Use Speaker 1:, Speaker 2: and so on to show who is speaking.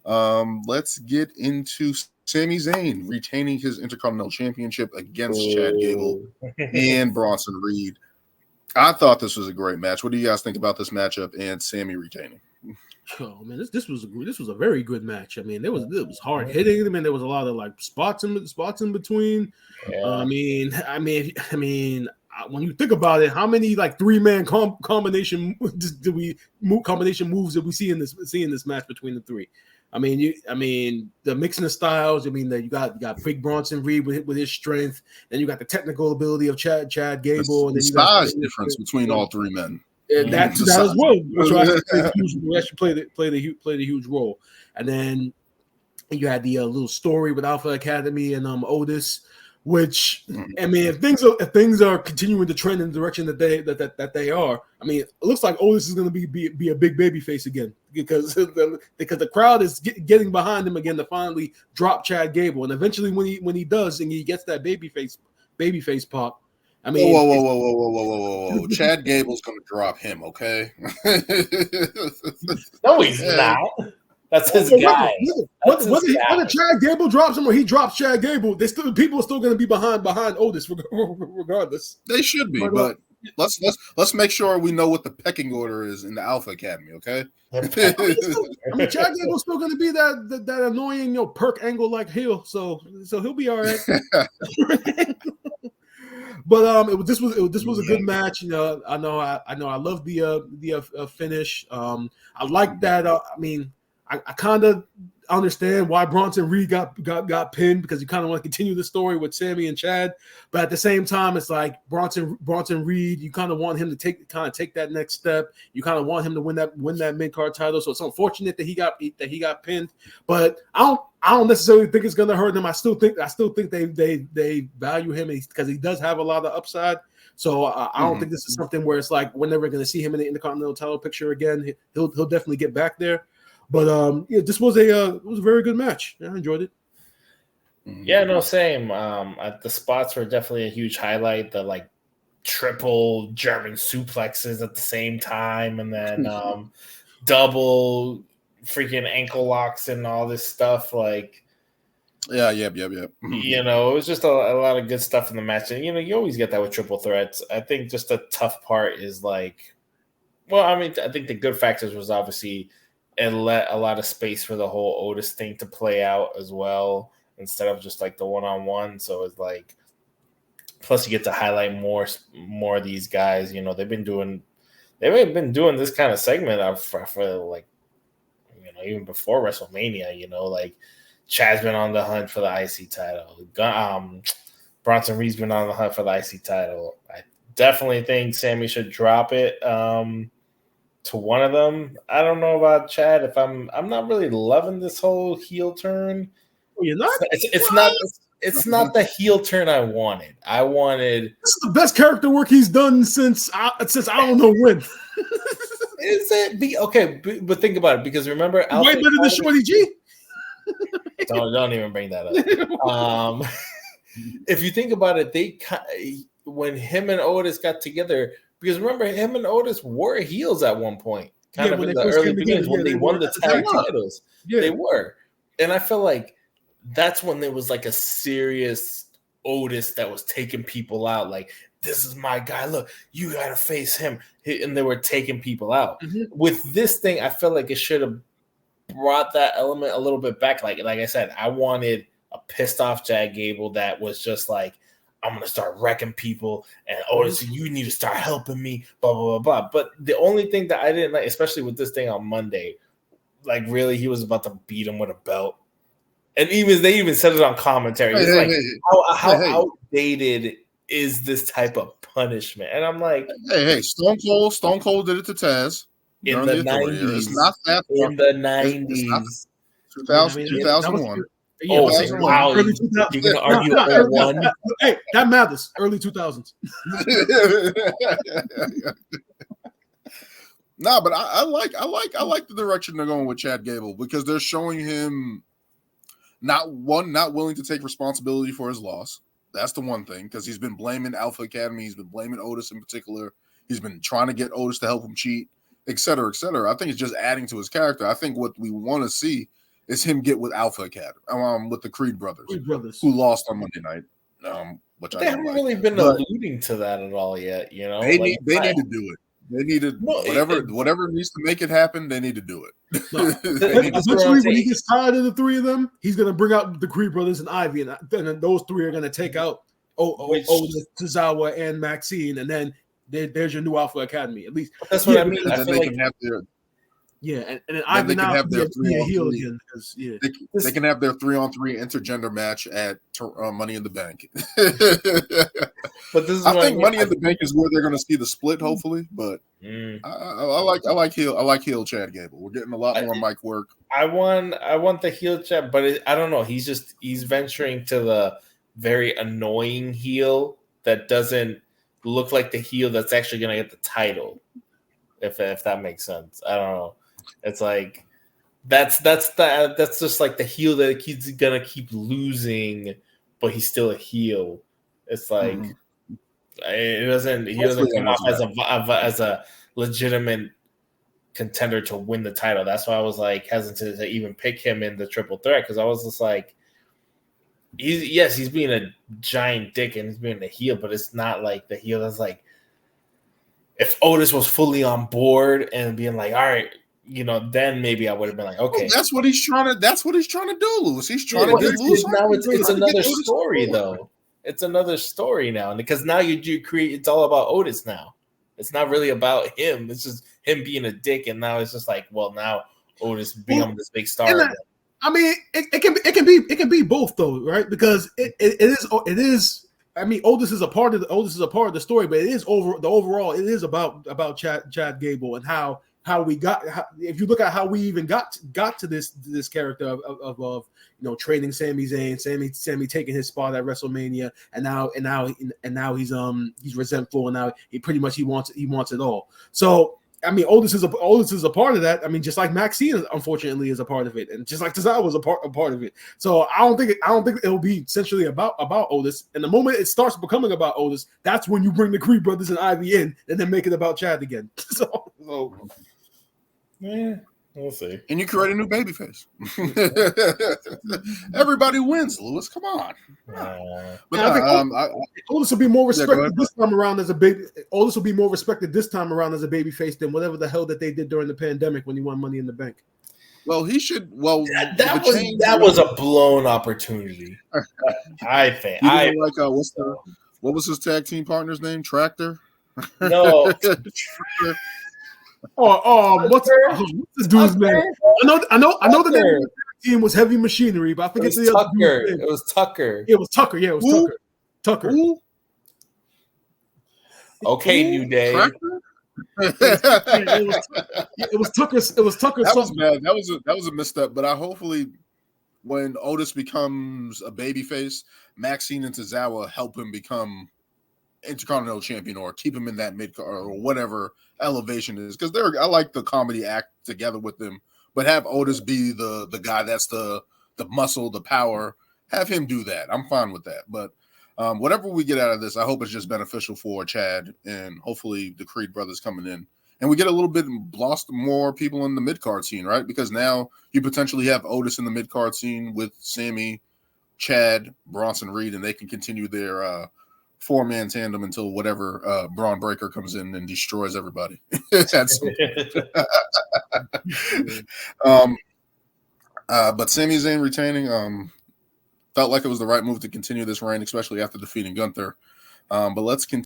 Speaker 1: Let's get into Sami Zayn retaining his Intercontinental Championship against Chad Gable and Bronson Reed. I thought this was a great match. What do you guys think about this matchup and Sami retaining?
Speaker 2: Oh man, this was a very good match. I mean, it was hard hitting. I mean, there was a lot of like spots in between.
Speaker 3: Yeah.
Speaker 2: I mean, when you think about it, how many like 3-man combination moves did we see in this match between the three? I mean, the mixing of styles. I mean, you got Big Bronson Reed with his strength, then you got the technical ability of Chad Gable, and then
Speaker 1: the
Speaker 2: you got
Speaker 1: size difference between all three men.
Speaker 2: That as well, which actually played a huge role. And then you had the little story with Alpha Academy and Otis, which I mean, if things are continuing to trend in the direction that they are, I mean, it looks like Otis is going to be a big baby face again because the crowd is getting behind him again to finally drop Chad Gable, and eventually when he does and he gets that baby face pop. I mean,
Speaker 1: whoa. Chad Gable's going to drop him, okay?
Speaker 3: No, he's not. That's his guy.
Speaker 2: Whether Chad Gable drops him or he drops Chad Gable, people are still going to be behind Otis regardless.
Speaker 1: They should be, but let's make sure we know what the pecking order is in the Alpha Academy, okay?
Speaker 2: I mean, Chad Gable's still going to be that annoying, perk angle like heel, so he'll be all right. But this was a good match. You know, I know I love the finish. I like that. I mean, I kind of understand why Bronson Reed got pinned because you kind of want to continue the story with Sami and Chad, but at the same time, it's like Bronson Reed. You kind of want him to take that next step. You kind of want him to win that mid card title. So it's unfortunate that he got pinned, but I don't necessarily think it's going to hurt him. I still think they value him because he does have a lot of upside. So I don't think this is something where it's like we're never going to see him in the Intercontinental title picture again. He'll definitely get back there. But this was a very good match. I enjoyed it.
Speaker 3: Yeah, no, same. The spots were definitely a huge highlight. The like triple German suplexes at the same time, and then double freaking ankle locks and all this stuff. Like,
Speaker 1: yeah.
Speaker 3: You know, it was just a lot of good stuff in the match, and you always get that with triple threats. I think just the tough part is like, well, I mean, I think the good factors was obviously it let a lot of space for the whole Otis thing to play out as well instead of just like the one-on-one. So it's like, plus you get to highlight more of these guys. They've been doing this kind of segment for like, even before WrestleMania. Like Chad's been on the hunt for the IC title. Bronson Reed's been on the hunt for the IC title. I definitely think Sami should drop it to one of them. I don't know about Chad. If I'm not really loving this whole heel turn.
Speaker 2: You're not.
Speaker 3: It's not the heel turn I wanted. This
Speaker 2: is the best character work he's done since I don't know when.
Speaker 3: Is it? Okay, but think about it because remember,
Speaker 2: way better than Shorty G.
Speaker 3: Don't even bring that up. If you think about it, when him and Otis got together. Because remember, him and Otis were heels at one point, kind of in the early beginnings when they won the tag titles. Yeah. They were. And I feel like that's when there was like a serious Otis that was taking people out. Like, this is my guy. Look, you got to face him. And they were taking people out. Mm-hmm. With this thing, I feel like it should have brought that element a little bit back. Like I said, I wanted a pissed off Chad Gable that was just like, I'm going to start wrecking people, and Otis, you need to start helping me, blah, blah, blah, blah. But the only thing that I didn't like, especially with this thing on Monday, like really he was about to beat him with a belt. And they even said it on commentary. It's how outdated is this type of punishment? And I'm like,
Speaker 1: hey, Stone Cold did it to Taz.
Speaker 3: In the 90s. It's not that far. In the 90s.
Speaker 1: 2001.
Speaker 3: Yeah, wow. You're going to argue over one?
Speaker 2: Hey, that matters. Early 2000s.
Speaker 1: No, but I like the direction they're going with Chad Gable because they're showing him not willing to take responsibility for his loss. That's the one thing because he's been blaming Alpha Academy. He's been blaming Otis in particular. He's been trying to get Otis to help him cheat, et cetera, et cetera. I think it's just adding to his character. I think what we want to see is him get with Alpha Academy, with the Creed brothers,
Speaker 2: who
Speaker 1: lost on Monday night. Which
Speaker 3: they haven't really been alluding to that at all yet. You know,
Speaker 1: they need to do it. They need to whatever needs to make it happen. They need to do it.
Speaker 2: No, eventually, when he gets tired of the three of them, he's gonna bring out the Creed brothers and Ivy, and then those three are gonna take out Tozawa and Maxine, and then there's your new Alpha Academy. At least
Speaker 3: that's what I mean.
Speaker 1: I feel like can have their
Speaker 2: and then Ivy now can be a heel again.
Speaker 1: They can have their 3-on-3 intergender match at Money in the Bank.
Speaker 3: But this is
Speaker 1: I think Money in the Bank is where they're going to see the split, hopefully. But I like heel Chad Gable. We're getting a lot more mic work.
Speaker 3: I want the heel Chad, but I don't know. He's venturing to the very annoying heel that doesn't look like the heel that's actually going to get the title. If that makes sense, I don't know. It's like that's just like the heel that he's gonna keep losing, but he's still a heel. It's like he doesn't come off as a legitimate contender to win the title. That's why I was like hesitant to even pick him in the triple threat, because I was just like, he's being a giant dick and he's being a heel, but it's not like the heel that's like, if Otis was fully on board and being like, all right, you know, then maybe I would have been like, okay.
Speaker 1: Well, that's what he's trying to do, Lewis. He's trying to get Lewis.
Speaker 3: Now it's another story, though. It's another story now, because now you create. It's all about Otis now. It's not really about him. It's just him being a dick, and now it's just like, well, now Otis becoming this big star.
Speaker 2: I mean, it can be both, though, right? Because it is. I mean, Otis is a part of the story, but it is overall. It is about Chad Gable and how we got. If you look at how we even got to this character of training Sami Zayn, Sami taking his spot at WrestleMania, and now he's resentful, and now he wants it all. So I mean, Otis is a part of that. I mean, just like Maxine, unfortunately, is a part of it, and just like Tozawa was a part of it. So I don't think it'll be essentially about Otis. And the moment it starts becoming about Otis, that's when you bring the Creed brothers and Ivy in, and then make it about Chad again. So
Speaker 3: yeah, we'll see.
Speaker 1: And you create a new babyface. Everybody wins, Lewis. Come on.
Speaker 2: But I think Otis will be more respected this time around as a baby. Otis will be more respected this time around as a babyface than whatever the hell that they did during the pandemic when he won Money in the Bank.
Speaker 1: Well, he should. Well,
Speaker 3: that was a blown opportunity. I think.
Speaker 1: What was his tag team partner's name? Tractor.
Speaker 3: No.
Speaker 2: What's the dude's name? I know the name of the team was Heavy Machinery, but I forget the other dude's name.
Speaker 3: It was Tucker.
Speaker 2: It was Tucker. Yeah, it was Tucker.
Speaker 1: Who?
Speaker 3: Okay, New Day.
Speaker 2: It was Tucker. It was Tucker.
Speaker 1: That was bad. That was a misstep. But hopefully, when Otis becomes a babyface, Maxine and Tozawa help him become Intercontinental champion, or keep him in that mid card or whatever elevation is, because I like the comedy act together with them, but have Otis be the guy that's the muscle, the power. Have him do that. I'm fine with that. But whatever we get out of this, I hope it's just beneficial for Chad, and hopefully the Creed brothers coming in, and we get a little bit lost more people in the mid card scene, right? Because now you potentially have Otis in the mid card scene with Sami, Chad, Bronson Reed, and they can continue their 4-man tandem until whatever Braun Breaker comes in and destroys everybody. But Sami Zayn retaining felt like it was the right move to continue this reign, especially after defeating Gunther. But let's continue.